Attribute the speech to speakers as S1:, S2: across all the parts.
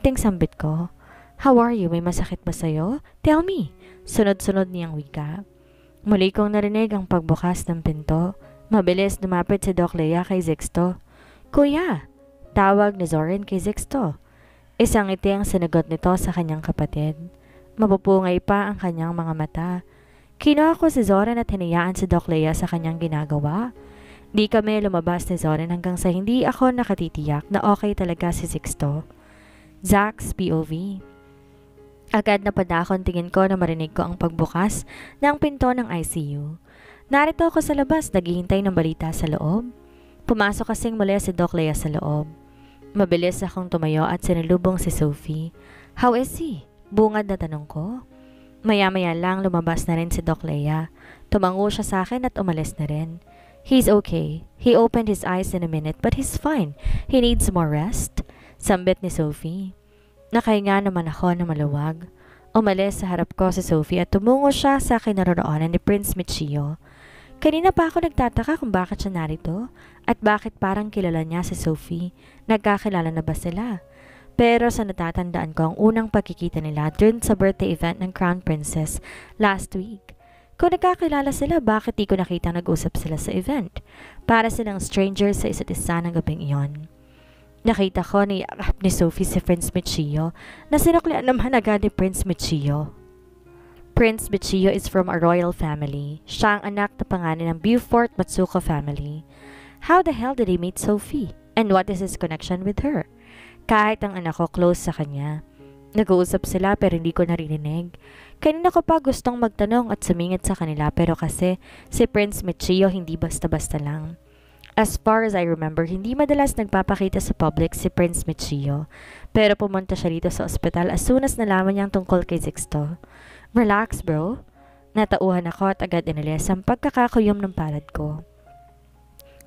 S1: Ting sambit ko. How are you? May masakit ba sa'yo? Tell me. Sunod-sunod niyang wika. Muli kong narinig ang pagbukas ng pinto. Mabilis lumapit si Doc Lea kay Zixto. Kuya! Tawag ni Zorin kay Zixto. Isang ngiti ang sinagot nito sa kanyang kapatid. Mapupungay pa ang kanyang mga mata. Kinuha ko si Zorin at hinayaan si Doc Lea sa kanyang ginagawa. Di kami lumabas ni Zorin hanggang sa hindi ako nakatitiyak na okay talaga si Zixto. Zach's POV. Agad na padakon tingin ko na marinig ko ang pagbukas ng pinto ng ICU. Narito ako sa labas, naghihintay ng balita sa loob. Pumasok kasing muli si Doc Lea sa loob. Mabilis akong tumayo at sinalubong si Sophie. How is he? Bungad na tanong ko. Maya-maya lang lumabas na rin si Doc Lea. Tumango siya sa akin at umalis na rin. He's okay. He opened his eyes in a minute but he's fine. He needs more rest. Sambit ni Sophie. Nakahinga naman ako na maluwag. Umalis sa harap ko si Sophie at tumungo siya sa kinaroroonan ni Prince Michio. Kanina pa ako nagtataka kung bakit siya narito at bakit parang kilala niya si Sophie. Nagkakilala na ba sila? Pero sa natatandaan ko ang unang pagkikita nila dun sa birthday event ng Crown Princess last week. Kung nagkakilala sila, bakit di ko nakita nag-usap sila sa event? Para silang strangers sa isa't isa ng gabing iyon. Nakita ko na yakap ni Sophie si Prince Michio na sinuklian naman agad ni Prince Michio. Prince Michio is from a royal family. Siya ang anak na pangalan ng Beaufort Matsuko family. How the hell did he meet Sophie? And what is his connection with her? Kahit ang anak ko close sa kanya. Nag-uusap sila pero hindi ko naririnig. Kanina ko pa gustong magtanong at sumingit sa kanila pero kasi si Prince Michio hindi basta-basta lang. As far as I remember, hindi madalas nagpapakita sa public si Prince Michio. Pero pumunta siya dito sa ospital as soon as nalaman niyang tungkol kay Zixto. Relax bro. Natauhan ako at agad inalis ang pagkakakuyom ng palad ko.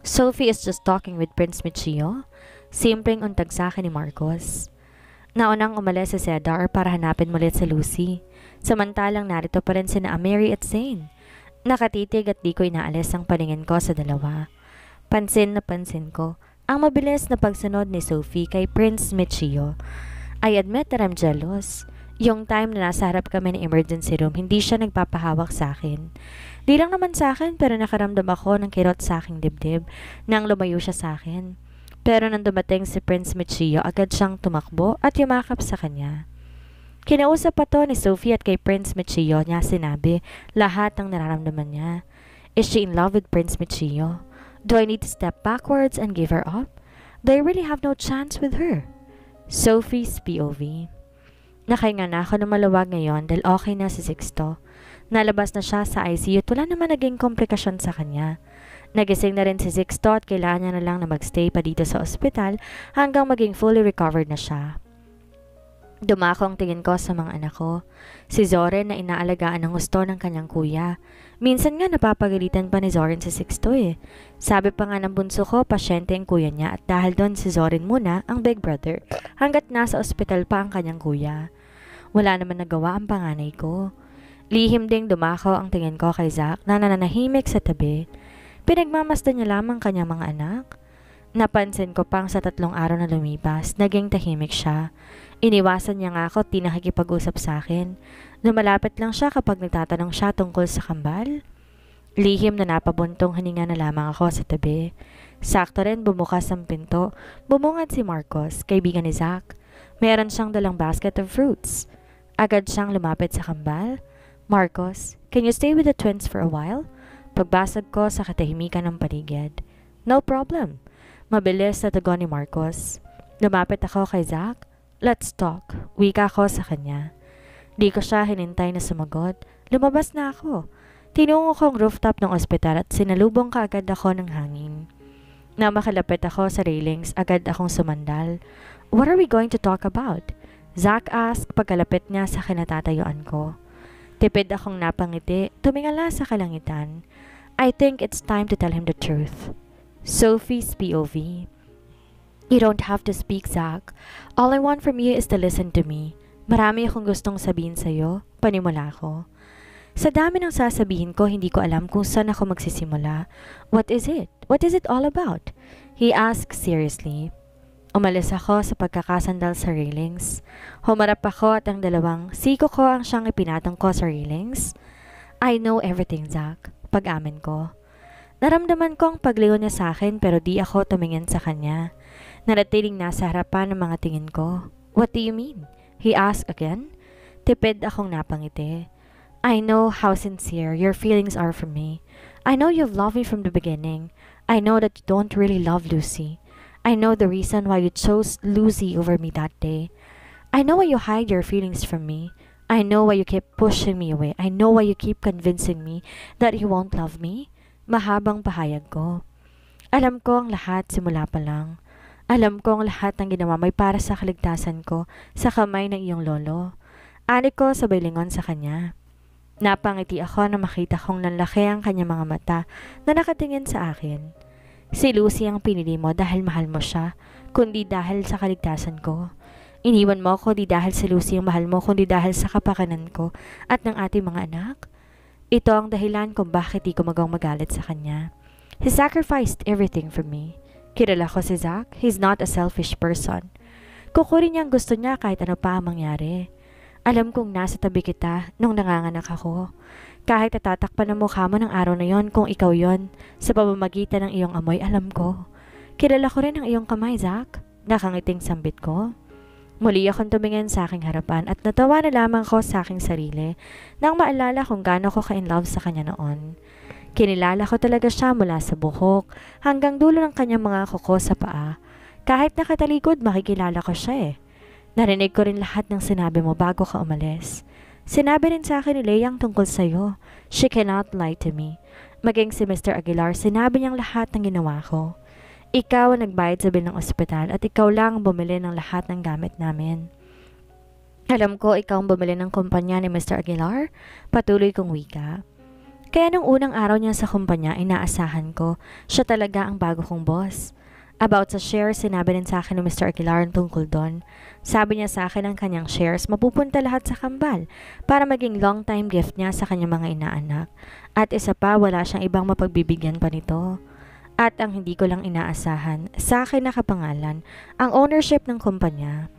S1: Sophie is just talking with Prince Michio. Simpleng untag sa akin ni Marcos. Naunang umalis si Cedar para hanapin mulit si Lucy. Samantalang narito pa rin sina Mary at Zane. Nakatitig at di ko inaalis ang paningin ko sa dalawa. Pansin na pansin ko ang mabilis na pagsunod ni Sophie kay Prince Michio. I admit that I'm jealous. Yung time na nasa harap kami ng emergency room, hindi siya nagpapahawak sa akin. Di lang naman sa akin pero nakaramdam ako ng kirot sa aking dibdib nang lumayo siya sa akin. Pero nang dumating si Prince Michio, agad siyang tumakbo at yumakap sa kanya. Kinausap pa to ni Sophie at kay Prince Michio niya sinabi lahat ng nararamdaman niya. Is she in love with Prince Michio? Do I need to step backwards and give her up? Do I really have no chance with her? Sophie's POV. Nakahinga na ako na maluwag ngayon dahil okay na si Zixto. Nalabas na siya sa ICU at wala naman naging komplikasyon sa kanya. Nagising na rin si Zixto at kailangan niya na lang na magstay pa dito sa ospital hanggang maging fully recovered na siya. Dumako ang tingin ko sa mga anak ko. Si Zorin na inaalagaan ng gusto ng kanyang kuya. Minsan nga napapagalitan pa ni Zorin si Zixto eh. Sabi pa nga ng bunso ko, pasyente ang kuya niya at dahil doon si Zorin muna ang big brother hanggat nasa ospital pa ang kanyang kuya. Wala naman nagawa ang panganay ko. Lihim ding dumako ang tingin ko kay Zach na nananahimik sa tabi. Pinagmamasdan niya lamang kanyang mga anak. Napansin ko pang sa 3 araw na lumipas, naging tahimik siya. Iniwasan niya nga ako at di nakikipag-usap sa akin. Lumalapit lang siya kapag nagtatanong siya tungkol sa kambal. Lihim na napabuntong hininga na lamang ako sa tabi. Sakto rin bumukas ang pinto. Bumungad si Marcos, kaibigan ni Zach. Meron siyang dalang basket of fruits. Agad siyang lumapit sa kambal. Marcos, can you stay with the twins for a while? Pagbasag ko sa katahimikan ng paligid. No problem. Mabilis na tugon ni Marcos. Lumapit ako kay Zach. Let's talk. Wika ko sa kanya. Di ko siya hinintay na sumagot. Lumabas na ako. Tinungo ko ang rooftop ng ospital at sinalubong kaagad ako ng hangin. Na makalapit ako sa railings, agad akong sumandal. What are we going to talk about? Zach asked pagkalapit niya sa kinatatayuan ko. Tipid akong napangiti, tumingala sa kalangitan. I think it's time to tell him the truth. Sophie's POV. You don't have to speak, Zach. All I want from you is to listen to me. Marami akong gustong sabihin sa'yo, panimula ko. Sa dami ng sasabihin ko, hindi ko alam kung saan ako magsisimula. What is it? What is it all about? He asked seriously. Umalis ako sa pagkakasandal sa railings. Humarap ako at ang dalawang siko ko ang siyang ipinatong ko sa railings. I know everything, Zach. Pag-amin ko. Naramdaman ko ang pagliw niya sa akin pero di ako tumingin sa kanya. Naratiling nasa harapan ng mga tingin ko. What do you mean? He asked again. Tipid akong napangiti. I know how sincere your feelings are for me. I know you've loved me from the beginning. I know that you don't really love Lucy. I know the reason why you chose Lucy over me that day. I know why you hide your feelings from me. I know why you keep pushing me away. I know why you keep convincing me that you won't love me. Mahabang pahayag ko. Alam ko ang lahat simula pa lang. Alam ko ang lahat ng ginawa may para sa kaligtasan ko sa kamay ng iyong lolo. Ani ko sabay lingon sa kanya. Napangiti ako na makita kong nanlaki ang kanyang mga mata na nakatingin sa akin. Si Lucy ang pinili mo dahil mahal mo siya, kundi dahil sa kaligtasan ko. Iniwan mo ako di dahil si Lucy ang mahal mo, kundi dahil sa kapakanan ko at ng ating mga anak. Ito ang dahilan kung bakit di ko magalit sa kanya. He sacrificed everything for me. Kilala ko si Zach, he's not a selfish person. Kukunin niya ang gusto niya kahit ano pa ang mangyari. Alam kong nasa tabi kita nung nanganganak ako. Kahit natatakpan ang mukha mo ng araw na yon kung ikaw yon, sa pamamagitan ng iyong amoy, alam ko. Kilala ko rin ang iyong kamay, Zach. Nakangiting sambit ko. Muli akong tumingin sa aking harapan at natawa na lamang ko sa aking sarili nang maalala kung gaano ko ka-in love sa kanya noon. Kinilala ko talaga siya mula sa buhok hanggang dulo ng kanyang mga kuko sa paa. Kahit nakatalikod, makikilala ko siya eh. Narinig ko rin lahat ng sinabi mo bago ka umalis. Sinabi rin sa akin ni Leia tungkol sa'yo. She cannot lie to me. Maging si Mr. Aguilar, sinabi niyang lahat ng ginawa ko. Ikaw ang nagbayad sa bill ng ospital at ikaw lang ang bumili ng lahat ng gamit namin. Alam ko ikaw ang bumili ng kumpanya ni Mr. Aguilar. Patuloy kong wika. Kaya nung unang araw niya sa kumpanya, inaasahan ko, siya talaga ang bago kong boss. About sa shares, sinabi rin sa akin ni Mr. Aguilar tungkol doon. Sabi niya sa akin ang kanyang shares mapupunta lahat sa kambal para maging long-time gift niya sa kanyang mga inaanak. At isa pa, wala siyang ibang mapagbibigyan pa nito. At ang hindi ko lang inaasahan, sa akin nakapangalan, ang ownership ng kumpanya.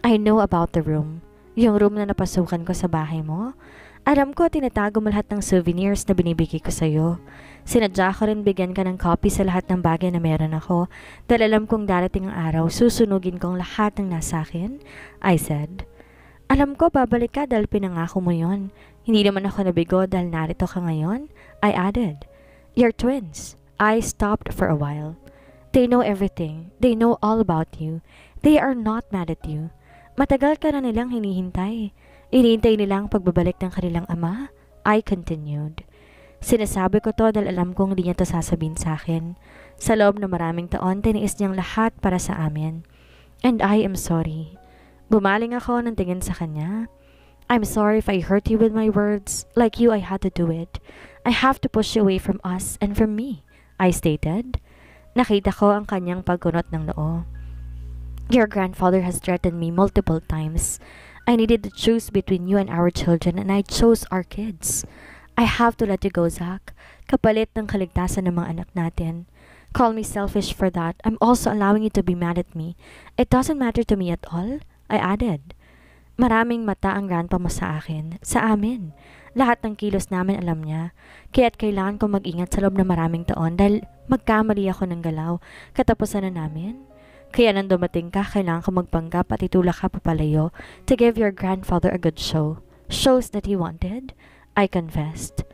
S1: I know about the room. Yung room na napasukan ko sa bahay mo. Alam ko, tinatago mo lahat ng souvenirs na binibigay ko sa'yo. Sinadya ko rin bigyan ka ng copy sa lahat ng bagay na meron ako dahil alam kong darating ang araw, susunugin kong lahat ng nasa akin. I said, alam ko, babalik ka dahil pinangako mo yon. Hindi naman ako nabigo dahil narito ka ngayon. I added, you're twins. I stopped for a while. They know everything. They know all about you. They are not mad at you. Matagal ka na nilang hinihintay. Inihintay nila ang pagbabalik ng kanilang ama. I continued. Sinasabi ko to dahil alam kong hindi niya to sasabihin sa akin. Sa loob ng maraming taon, tiniis niyang lahat para sa amin. And I am sorry. Bumaling ako ng tingin sa kanya. I'm sorry if I hurt you with my words. Like you, I had to do it. I have to push you away from us and from me, I stated. Nakita ko ang kanyang pagkunot ng noo. Your grandfather has threatened me multiple times. I needed to choose between you and our children and I chose our kids. I have to let you go, Zach. Kapalit ng kaligtasan ng mga anak natin. Call me selfish for that. I'm also allowing you to be mad at me. It doesn't matter to me at all, I added. Maraming mata ang grandpa mo sa akin, sa amin. Lahat ng kilos namin alam niya. Kaya't kailangan ko mag-ingat sa loob ng maraming taon dahil magkamali ako ng galaw. Katapusan na namin. Kaya nang dumating ka, kailangan ko magpanggap at itulak ka papalayo to give your grandfather a good show. Shows that he wanted, I confessed.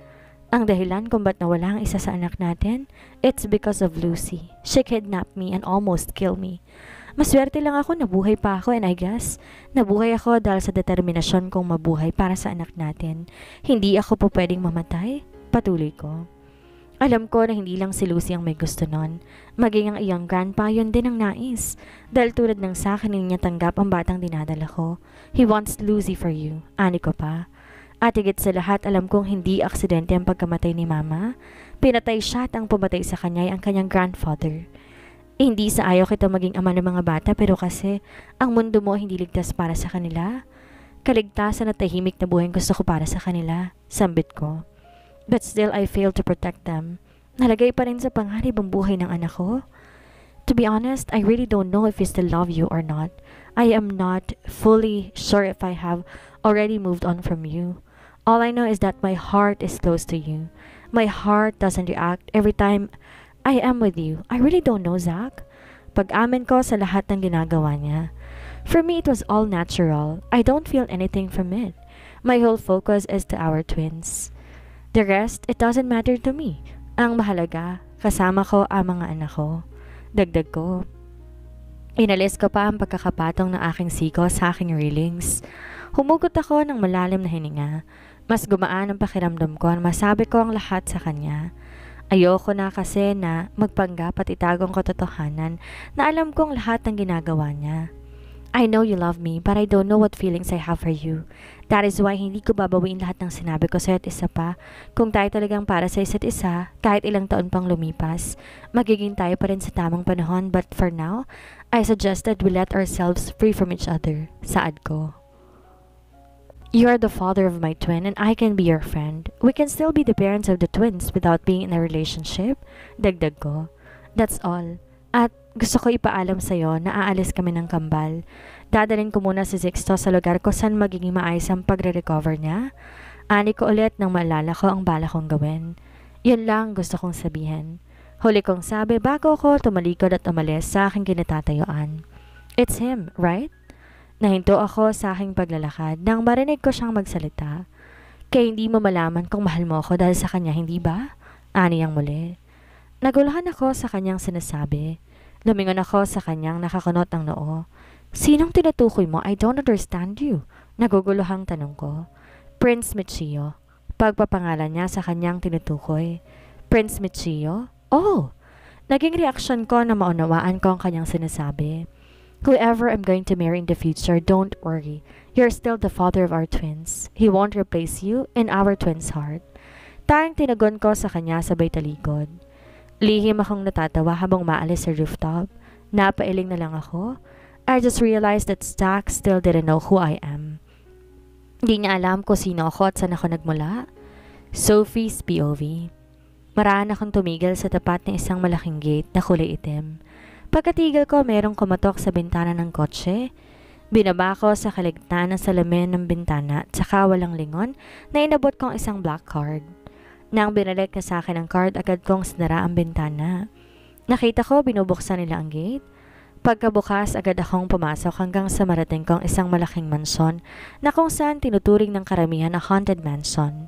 S1: Ang dahilan kung ba't nawala ang isa sa anak natin, it's because of Lucy. She kidnapped me and almost killed me. Maswerte lang ako, nabuhay pa ako and I guess, nabuhay ako dahil sa determinasyon kong mabuhay para sa anak natin. Hindi ako po pwedeng mamatay. Patuloy ko. Alam ko na hindi lang si Lucy ang may gusto nun. Maging ang iyong grandpa, yun din ang nais. Dahil tulad ng sa akin, hindi niya tanggap ang batang dinadala ko. He wants Lucy for you. Ani ko pa. At higit sa lahat, alam kong hindi aksidente ang pagkamatay ni Mama. Pinatay siya at ang pumatay sa kanya ay ang kanyang grandfather. Hindi sa ayaw kita maging ama ng mga bata pero kasi ang mundo mo hindi ligtas para sa kanila. Kaligtasan at tahimik na buhay gusto ko para sa kanila. Sambit ko. But still I failed to protect them. Nalagay pa rin sa panganib ang buhay ng anak ko. To be honest, I really don't know if I still love you or not. I am not fully sure if I have already moved on from you. All I know is that my heart is close to you. My heart doesn't react every time I am with you. I really don't know, Zach. Pag-amin ko sa lahat ng ginagawa niya. For me, it was all natural. I don't feel anything from it. My whole focus is to our twins. The rest, it doesn't matter to me. Ang mahalaga, kasama ko ang mga anak ko. Dagdag ko. Inalis ko pa ang pagkakapatong ng aking siko sa aking railings. Humugot ako ng malalim na hininga. Mas gumaan ang pakiramdam ko na masabi ko ang lahat sa kanya. Ayoko na kasi na magpanggap at itagong katotohanan na alam kong lahat ng ginagawa niya. I know you love me, but I don't know what feelings I have for you. That is why hindi ko babawiin lahat ng sinabi ko sa isa pa. Kung tayo talagang para sa isa't isa, kahit ilang taon pang lumipas, magiging tayo pa rin sa tamang panahon. But for now, I suggested we let ourselves free from each other. Saad ko. You are the father of my twin and I can be your friend. We can still be the parents of the twins without being in a relationship. Dagdag ko. That's all. At gusto ko ipaalam sa'yo na aalis kami ng kambal. Dadalhin ko muna si Zixto sa lugar ko saan magiging maayos ang pagre-recover niya. Ani ko ulit nang maalala ko ang bala kong gawin. Yun lang gusto kong sabihin. Huli kong sabi bago ako tumalikod at umalis sa aking kinatatayuan. It's him, right? Nahinto ako sa aking paglalakad nang marinig ko siyang magsalita. Kaya hindi mo malaman kung mahal mo ako dahil sa kanya, hindi ba? Ani ang muli. Naguluhan ako sa kanyang sinasabi. Lumingon ako sa kanyang nakakunot ang noo. Sinong tinutukoy mo? I don't understand you. Naguguluhang tanong ko. Prince Michio. Pagpapangalan niya sa kanyang tinutukoy. Prince Michio? Oh! Naging reaksyon ko na maunawaan ko ang kanyang sinasabi. Whoever I'm going to marry in the future, don't worry. You're still the father of our twins. He won't replace you in our twins' heart. Tanging tinagon ko sa kanya sabay talikod. Lihim akong natatawa habang maalis sa rooftop. Napailing na lang ako. I just realized that Zach still didn't know who I am. Hindi niya alam kung sino ako at saan ako nagmula. Sophie's POV. Maraan akong tumigil sa tapat ng isang malaking gate na kulay itim. Pagkatigil ko, merong kumatok sa bintana ng kotse. Binaba ko sa kaligtaan ng salamin ng bintana at saka walang lingon na inabot kong isang black card. Nang binalik na sa akin ang card, agad kong sinara ang bintana. Nakita ko binubuksan nila ang gate. Pagkabukas, agad akong pumasok hanggang sa marating kong isang malaking mansyon na kung saan tinuturing ng karamihan na haunted mansion.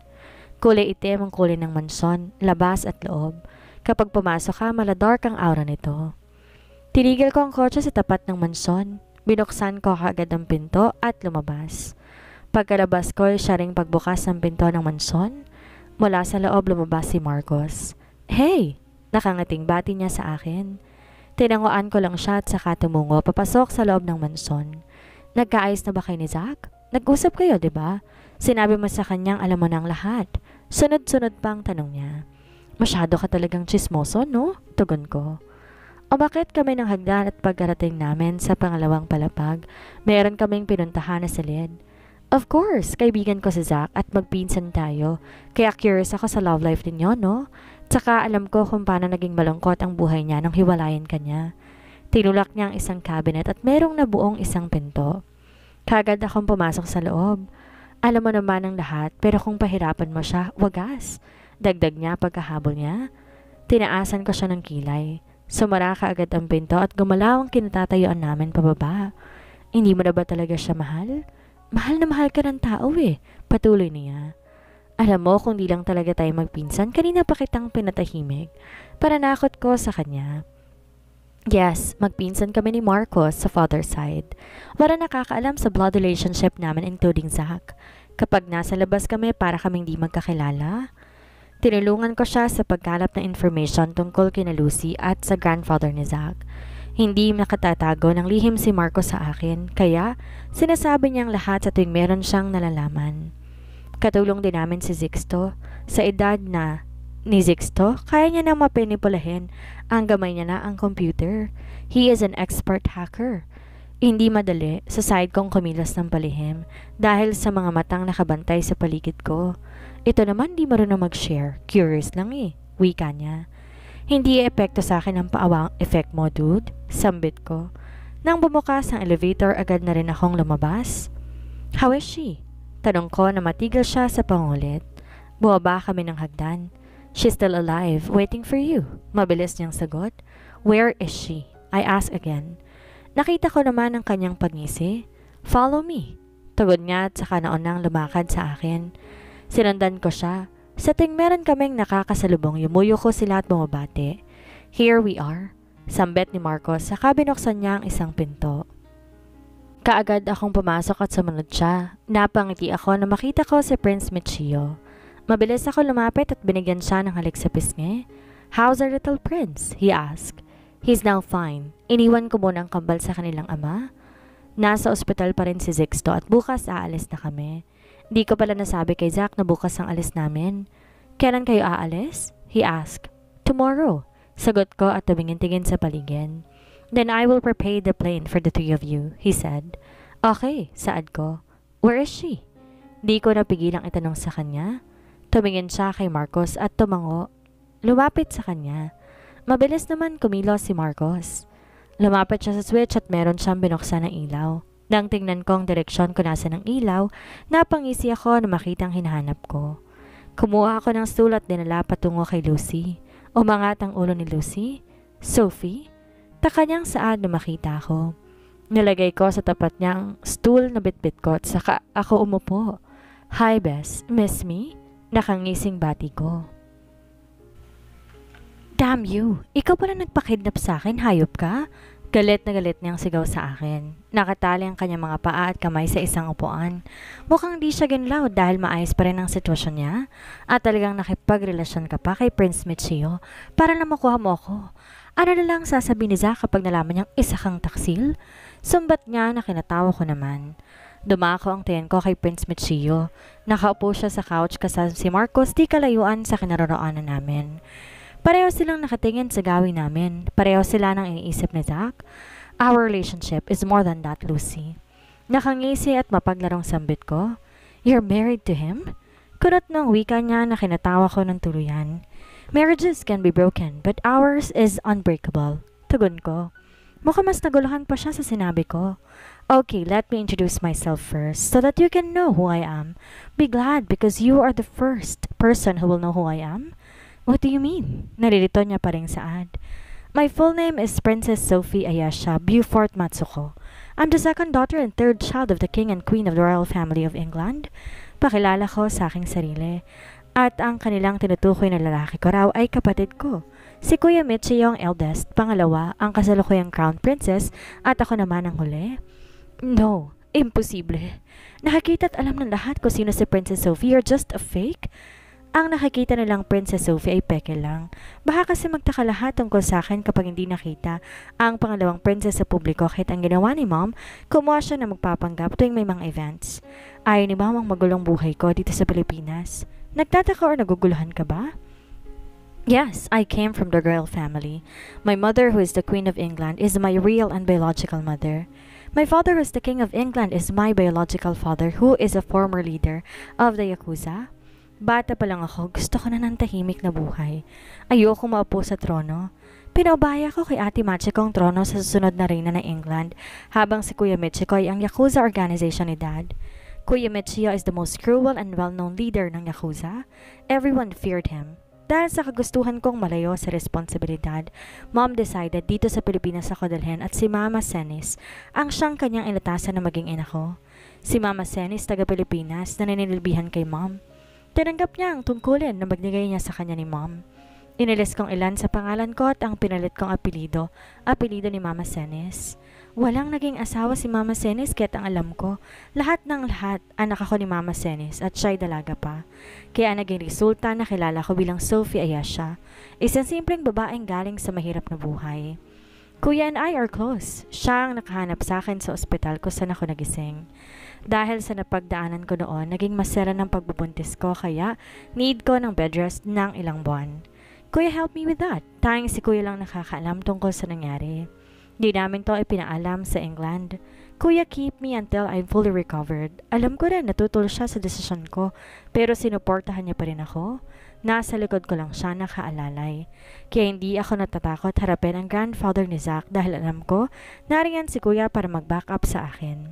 S1: Kulay itim ang kulay ng mansyon, labas at loob. Kapag pumasok ka, maladark ang aura nito. Tinigil ko ang kotse sa tapat ng mansyon. Binuksan ko kaagad ang pinto at lumabas. Pagkalabas ko, siya ring pagbukas ng pinto ng mansyon. Mula sa loob lumabas si Marcos. Hey! Nakangating bati niya sa akin. Tinanguan ko lang siya at saka tumungo papasok sa loob ng mansyon. Nagkaayos na ba kayo ni Zach? Nag-usap kayo, di ba? Sinabi mo sa kanyang alam mo na ang lahat. Sunod-sunod pang tanong niya. Masyado ka talagang chismoso, no? Tugon ko. Umakit kami ng hagdan at pagkarating namin sa pangalawang palapag, meron kaming pinuntahan na silid. Of course, kaibigan ko si Zach at magpinsan tayo. Kaya curious ako sa love life ninyo, no? Tsaka alam ko kung paano naging malungkot ang buhay niya nung hiwalayan ka niya. Tinulak niya ang isang cabinet at merong nabuong isang pinto. Kagad akong pumasok sa loob. Alam mo naman ang lahat, pero kung pahirapan mo siya, wagas. Dagdag niya pagkahabol niya. Tinaasan ko siya ng kilay. Sumara kaagad ang pinto at gumalaw ang kinatatayuan namin pababa. Hindi mo na ba talaga siya mahal? Mahal na mahal ka ng tao eh. Patuloy niya. Alam mo kung di lang talaga tayo magpinsan, kanina pa kitang pinatahimik. Pananakot ko sa kanya. Yes, magpinsan kami ni Marcos sa father side. Wala nakakaalam sa blood relationship namin including Zach. Kapag nasa labas kami para kaming di magkakilala. Tinulungan ko siya sa pagkalap ng information tungkol kina Lucy at sa grandfather ni Zach. Hindi nakatatago ng lihim si Marco sa akin, kaya sinasabi niyang lahat sa tuwing meron siyang nalalaman. Katulong din namin si Zixto. Sa edad na ni Zixto, kaya niya na mapanipulahin ang gamay niya na ang computer. He is an expert hacker. Hindi madali sa side kong kumilos ng palihim dahil sa mga matang nakabantay sa paligid ko. Ito naman di marunong mag-share. Curious lang eh. Wika niya. Hindi epekto sa akin ang paawang effect mo, dude. Sambit ko. Nang bumukas ang elevator, agad na rin akong lumabas. How is she? Tanong ko na matigil siya sa pangulit. Buwaba kami ng hagdan. She's still alive, waiting for you. Mabilis niyang sagot. Where is she? I asked again. Nakita ko naman ang kanyang pagngisi. Follow me. Tugod niya at saka naunang lumakad sa akin. Sinundan ko siya. Sa ting meron kaming nakakasalubong, yumuyo ko sila at bumabati. Here we are. Sambet ni Marcos saka binuksan niya ang isang pinto. Kaagad akong pumasok at sumunod siya. Napangiti ako na makita ko si Prince Michio. Mabilis ako lumapit at binigyan siya ng halik sa pisngi. How's our little prince? He asked. He's now fine. Iniwan ko muna ang kambal sa kanilang ama. Nasa ospital pa rin si Zixto at bukas aalis na kami. Di ko pala nasabi kay Zach na bukas ang alis namin. Kailan kayo aalis? He asked. Tomorrow. Sagot ko at tumingin-tingin sa paligid. Then I will prepare the plane for the three of you, he said. Okay, saad ko. Where is she? Di ko napigilang itanong sa kanya. Tumingin siya kay Marcos at tumango. Lumapit sa kanya. Mabilis naman kumilos si Marcos. Lumapit siya sa switch at meron siyang binuksan ng ilaw. Nang tingnan ko ang direksyon kung nasa ng ilaw, napangisi ako na makitang hinahanap ko. Kumuha ako ng stool at dinala patungo kay Lucy. Umangat ang ulo ni Lucy. Sophie? Taka niyang saad na makita ko. Nilagay ko sa tapat niyang stool na bitbit ko at saka ako umupo. Hi Bess, miss me? Nakangising bati ko. Damn you! Ikaw pala nagpakidnap sa akin, hayop ka? Galit na galit niyang sigaw sa akin. Nakatali ang kanyang mga paa at kamay sa isang upuan. Mukhang di siya ginlaw dahil maayos pa rin ang sitwasyon niya. At talagang nakipagrelasyon ka pa kay Prince Michio para na makuha mo ako. Ano na lang sasabihin ni Zach kapag nalaman niyang isa kang taksil? Sumbat niya na kinatawa ko naman. Dumako ang tiyan ko kay Prince Michio. Nakaupo siya sa couch kasama si Marcos di kalayuan sa kinaroroonan namin. Pareho silang nakatingin sa gawin namin. Pareho sila nang iniisip ni Zach. Our relationship is more than that, Lucy. Nakangisi at mapaglarong sambit ko. You're married to him? Kunot ng wika niya na kinatawa ko ng tuluyan. Marriages can be broken, but ours is unbreakable. Tugon ko. Mukhang mas naguluhan pa siya sa sinabi ko. Okay, let me introduce myself first so that you can know who I am. Be glad because you are the first person who will know who I am. What do you mean? Naririto niya pa rin saad. My full name is Princess Sophie Ayesha Beaufort Matsuko. I'm the second daughter and third child of the King and Queen of the Royal Family of England. Pakilala ko sa aking sarili. At ang kanilang tinutukoy na lalaki ko raw ay kapatid ko. Si Kuya Michio ang eldest, pangalawa ang kasalukuyang Crown Princess at ako naman ang huli. No, imposible. Nakakita at alam ng lahat kung sino si Princess Sophie. You're just a fake? Ang nakikita nilang Princess Sophie ay peke lang. Baka kasi magtaka lahat tungkol sa akin kapag hindi nakita ang pangalawang princess sa publiko kahit ang ginawa ni Mom, kumuha siya na magpapanggap tuwing may mga events. Ayaw ni Mom ang magulong buhay ko dito sa Pilipinas. Nagtataka or naguguluhan ka ba? Yes, I came from the royal family. My mother, who is the Queen of England, is my real and biological mother. My father, who is the King of England, is my biological father, who is a former leader of the Yakuza. Bata pa lang ako, gusto ko na ng tahimik na buhay. Ayoko maupo sa trono. Pinaubaya ko kay Ate Machiko ang trono sa susunod na reyna ng England, habang si Kuya Michiko ay ang Yakuza organization ni Dad. Kuya Michio is the most cruel and well-known leader ng Yakuza. Everyone feared him. Dahil sa kagustuhan kong malayo sa responsibilidad, Mom decided dito sa Pilipinas ako dalhin at si Mama Senis ang siyang kanyang inatasan na maging ina ko. Si Mama Senis, taga Pilipinas, na ninilbihan kay Mom. Tinanggap niya ang tungkulin na magnigay niya sa kanya ni Mom. Inilis kong ilan sa pangalan ko at ang pinalit kong apelido ni Mama Senis. Walang naging asawa si Mama Senis kahit ang alam ko. Lahat ng lahat, anak ako ni Mama Senis at siya'y dalaga pa. Kaya naging resulta na kilala ko bilang Sophie Ayesha, isang simpleng babaeng galing sa mahirap na buhay. Kuya and I are close. Siya ang nakahanap sa akin sa ospital kung saan ako nagising. Dahil sa napagdaanan ko noon, naging masera ng pagbubuntis ko kaya need ko ng bed rest ng ilang buwan. Kuya help me with that. Tanging si Kuya lang nakakaalam tungkol sa nangyari. Di namin to ipinaalam sa England. Kuya keep me until I'm fully recovered. Alam ko rin natutol siya sa desisyon ko pero sinuportahan niya pa rin ako. Nasa likod ko lang siya nakaalalay. Kaya hindi ako natatakot harapin ang grandfather ni Zack dahil alam ko nariyan si kuya para mag-back up sa akin.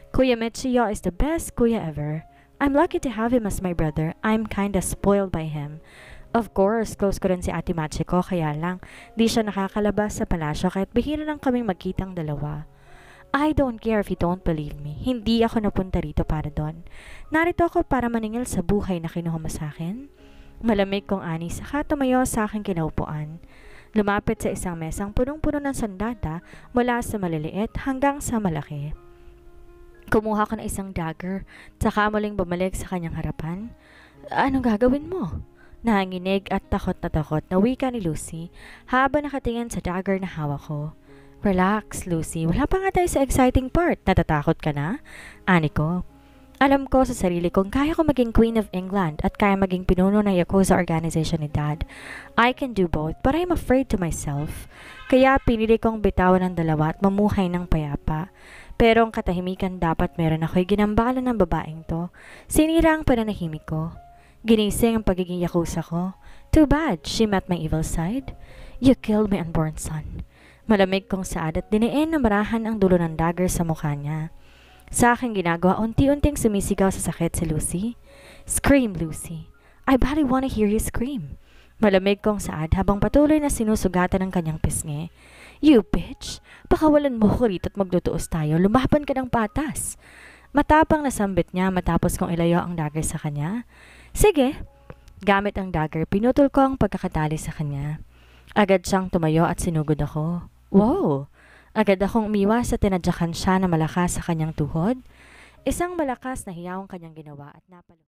S1: Kuya Michio is the best kuya ever. I'm lucky to have him as my brother. I'm kinda spoiled by him. Of course, close ko rin si Ate Machiko kaya lang di siya nakakalabas sa palasyo kahit bihira lang kaming magkitang dalawa. I don't care if you don't believe me. Hindi ako napunta rito para doon. Narito ako para maningil sa buhay na kinuha mo sa akin. Malamig kong ani saka tumayo sa aking kinaupuan. Lumapit sa isang mesang punong-puno ng sandata mula sa maliliit hanggang sa malaki. Kumuha ko ng isang dagger, saka muling bumalik sa kanyang harapan. Anong gagawin mo? Nanginginig at takot na wika ni Lucy habang nakatingin sa dagger na hawak ko. Relax, Lucy. Wala pa nga tayo sa exciting part. Natatakot ka na? Ani ko. Alam ko sa sarili kong kaya ko maging Queen of England at kaya maging pinuno ng Yakuza organization ni Dad. I can do both, but I'm afraid to myself. Kaya pinili kong bitawan ng dalawa at mamuhay ng payapa. Pero ang katahimikan dapat meron ako'y ginambalan ng babaeng to. Sinira ang pananahimik ko. Ginising ang pagiging Yakuza ko. Too bad, she met my evil side. You killed my unborn son. Malamig kong saad at diniin na marahan ang dulo ng dagger sa mukha niya. Sa aking ginagawa, unti-unting sumisigaw sa sakit si Lucy. Scream, Lucy. I badly wanna hear you scream. Malamig kong saad habang patuloy na sinusugatan ng kanyang pisngi. You bitch! Pakawalan mo ko rito at magdutuos tayo. Lumaban ka ng patas. Matapang na sambit niya matapos kong ilayo ang dagger sa kanya. Sige. Gamit ang dagger, pinutol ko ang pagkakatali sa kanya. Agad siyang tumayo at sinugod ako. Wow! Agad akong umiwas at tinadyakan siya na malakas sa kanyang tuhod. Isang malakas na hiyawang kanyang ginawa at napalo.